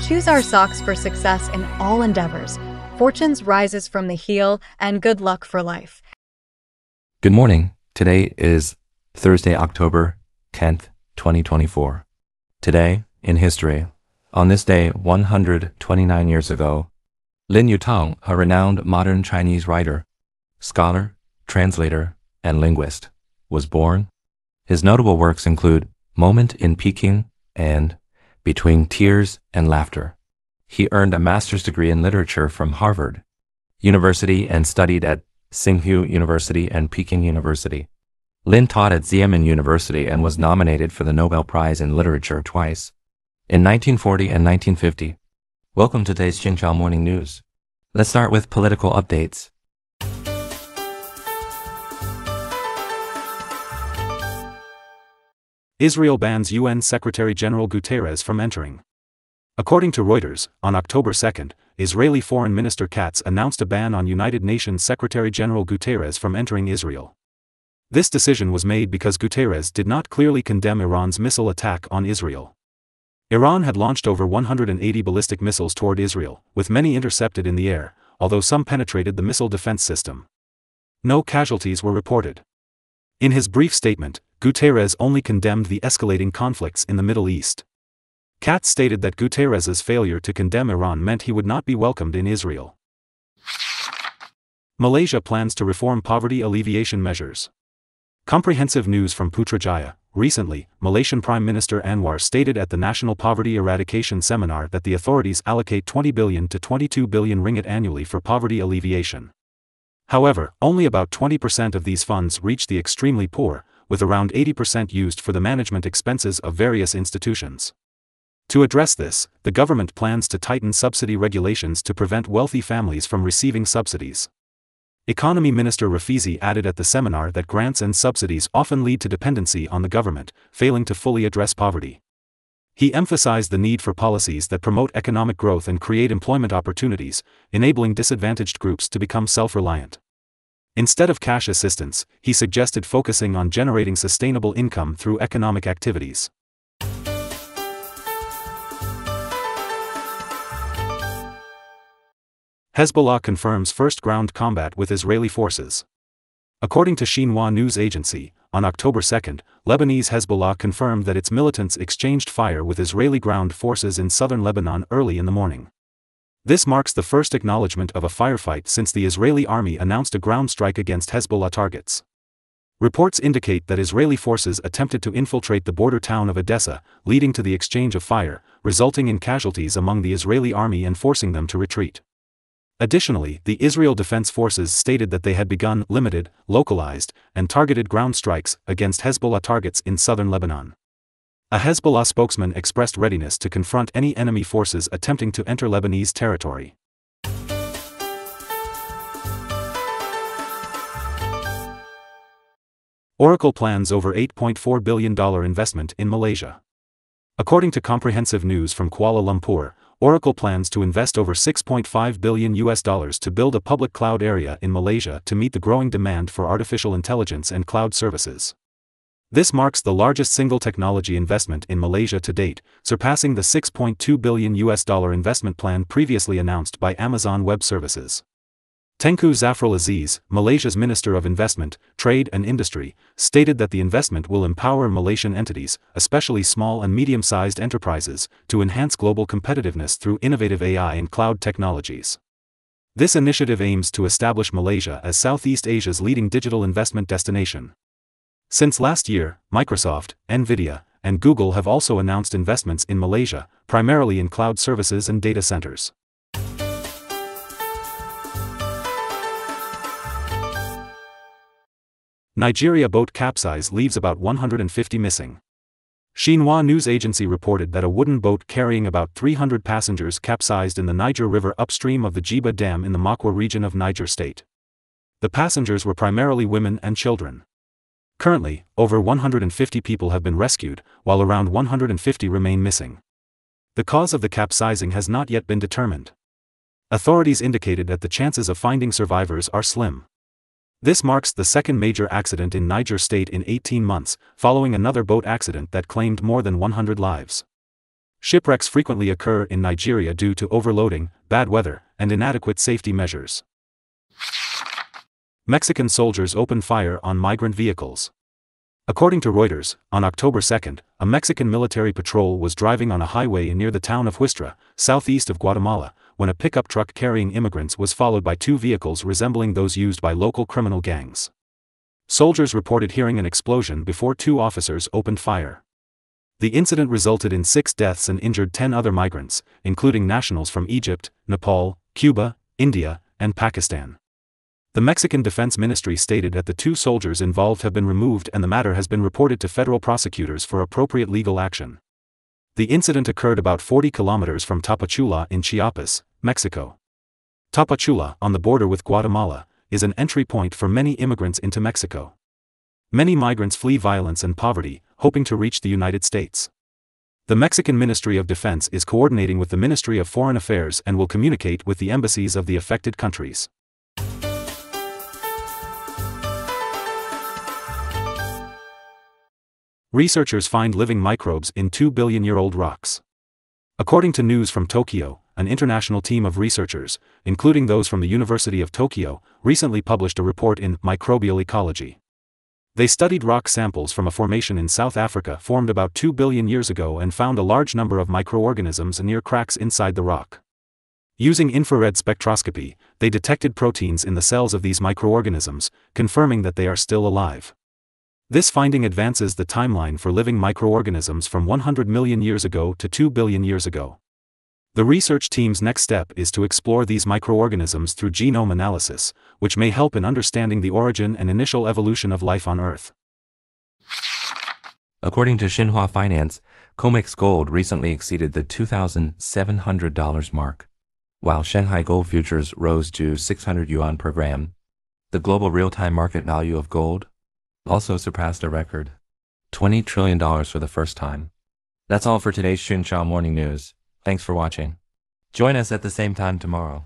choose our socks for success in all endeavors. Fortunes rises from the heel, and good luck for life. Good morning. Today is Thursday, October 10th, 2024. Today, in history, on this day 129 years ago, Lin Yutang, a renowned modern Chinese writer, scholar, translator, and linguist, was born. His notable works include Moment in Peking and Between Tears and Laughter. He earned a master's degree in literature from Harvard University and studied at Tsinghua University and Peking University. Lin taught at Xiamen University and was nominated for the Nobel Prize in Literature twice, in 1940 and 1950. Welcome to today's Xinjiang Morning News. Let's start with political updates. Israel bans UN Secretary-General Guterres from entering. According to Reuters, on October 2, Israeli Foreign Minister Katz announced a ban on United Nations Secretary-General Guterres from entering Israel. This decision was made because Guterres did not clearly condemn Iran's missile attack on Israel. Iran had launched over 180 ballistic missiles toward Israel, with many intercepted in the air, although some penetrated the missile defense system. No casualties were reported. In his brief statement, Guterres only condemned the escalating conflicts in the Middle East. Katz stated that Guterres's failure to condemn Iran meant he would not be welcomed in Israel. Malaysia plans to reform poverty alleviation measures. Comprehensive news from Putrajaya. Recently, Malaysian Prime Minister Anwar stated at the National Poverty Eradication Seminar that the authorities allocate 20 billion to 22 billion ringgit annually for poverty alleviation. However, only about 20% of these funds reach the extremely poor, with around 80% used for the management expenses of various institutions. To address this, the government plans to tighten subsidy regulations to prevent wealthy families from receiving subsidies. Economy Minister Rafizi added at the seminar that grants and subsidies often lead to dependency on the government, failing to fully address poverty. He emphasized the need for policies that promote economic growth and create employment opportunities, enabling disadvantaged groups to become self-reliant. Instead of cash assistance, he suggested focusing on generating sustainable income through economic activities. Hezbollah confirms first ground combat with Israeli forces. According to Xinhua news agency, on October 2, Lebanese Hezbollah confirmed that its militants exchanged fire with Israeli ground forces in southern Lebanon early in the morning. This marks the first acknowledgement of a firefight since the Israeli army announced a ground strike against Hezbollah targets. Reports indicate that Israeli forces attempted to infiltrate the border town of Edessa, leading to the exchange of fire, resulting in casualties among the Israeli army and forcing them to retreat. Additionally, the Israel Defense Forces stated that they had begun limited, localized, and targeted ground strikes against Hezbollah targets in southern Lebanon. A Hezbollah spokesman expressed readiness to confront any enemy forces attempting to enter Lebanese territory. Oracle plans over $8.4 billion investment in Malaysia. According to comprehensive news from Kuala Lumpur, Oracle plans to invest over $6.5 billion to build a public cloud area in Malaysia to meet the growing demand for artificial intelligence and cloud services. This marks the largest single technology investment in Malaysia to date, surpassing the $6.2 billion investment plan previously announced by Amazon Web Services. Tengku Zafrul Aziz, Malaysia's Minister of Investment, Trade and Industry, stated that the investment will empower Malaysian entities, especially small and medium-sized enterprises, to enhance global competitiveness through innovative AI and cloud technologies. This initiative aims to establish Malaysia as Southeast Asia's leading digital investment destination. Since last year, Microsoft, Nvidia, and Google have also announced investments in Malaysia, primarily in cloud services and data centers. Nigeria boat capsize leaves about 150 missing. Xinhua news agency reported that a wooden boat carrying about 300 passengers capsized in the Niger River upstream of the Jiba Dam in the Makwa region of Niger State. The passengers were primarily women and children. Currently, over 150 people have been rescued, while around 150 remain missing. The cause of the capsizing has not yet been determined. Authorities indicated that the chances of finding survivors are slim. This marks the second major accident in Niger State in 18 months, following another boat accident that claimed more than 100 lives. Shipwrecks frequently occur in Nigeria due to overloading, bad weather, and inadequate safety measures. Mexican soldiers open fire on migrant vehicles. According to Reuters, on October 2, a Mexican military patrol was driving on a highway near the town of Huistra, southeast of Guatemala, when a pickup truck carrying immigrants was followed by two vehicles resembling those used by local criminal gangs. Soldiers reported hearing an explosion before two officers opened fire. The incident resulted in 6 deaths and injured 10 other migrants, including nationals from Egypt, Nepal, Cuba, India, and Pakistan. The Mexican Defense Ministry stated that the 2 soldiers involved have been removed and the matter has been reported to federal prosecutors for appropriate legal action. The incident occurred about 40 kilometers from Tapachula in Chiapas, Mexico. Tapachula, on the border with Guatemala, is an entry point for many immigrants into Mexico. Many migrants flee violence and poverty, hoping to reach the United States. The Mexican Ministry of Defense is coordinating with the Ministry of Foreign Affairs and will communicate with the embassies of the affected countries. Researchers find living microbes in 2-billion-year-old rocks. According to news from Tokyo, an international team of researchers, including those from the University of Tokyo, recently published a report in Microbial Ecology. They studied rock samples from a formation in South Africa formed about 2 billion years ago and found a large number of microorganisms near cracks inside the rock. Using infrared spectroscopy, they detected proteins in the cells of these microorganisms, confirming that they are still alive. This finding advances the timeline for living microorganisms from 100 million years ago to 2 billion years ago. The research team's next step is to explore these microorganisms through genome analysis, which may help in understanding the origin and initial evolution of life on Earth. According to Xinhua Finance, COMEX gold recently exceeded the $2,700 mark, while Shanghai gold futures rose to 600 yuan per gram. The global real-time market value of gold also surpassed a record $20 trillion for the first time. That's all for today's Xinhua Morning News. Thanks for watching. Join us at the same time tomorrow.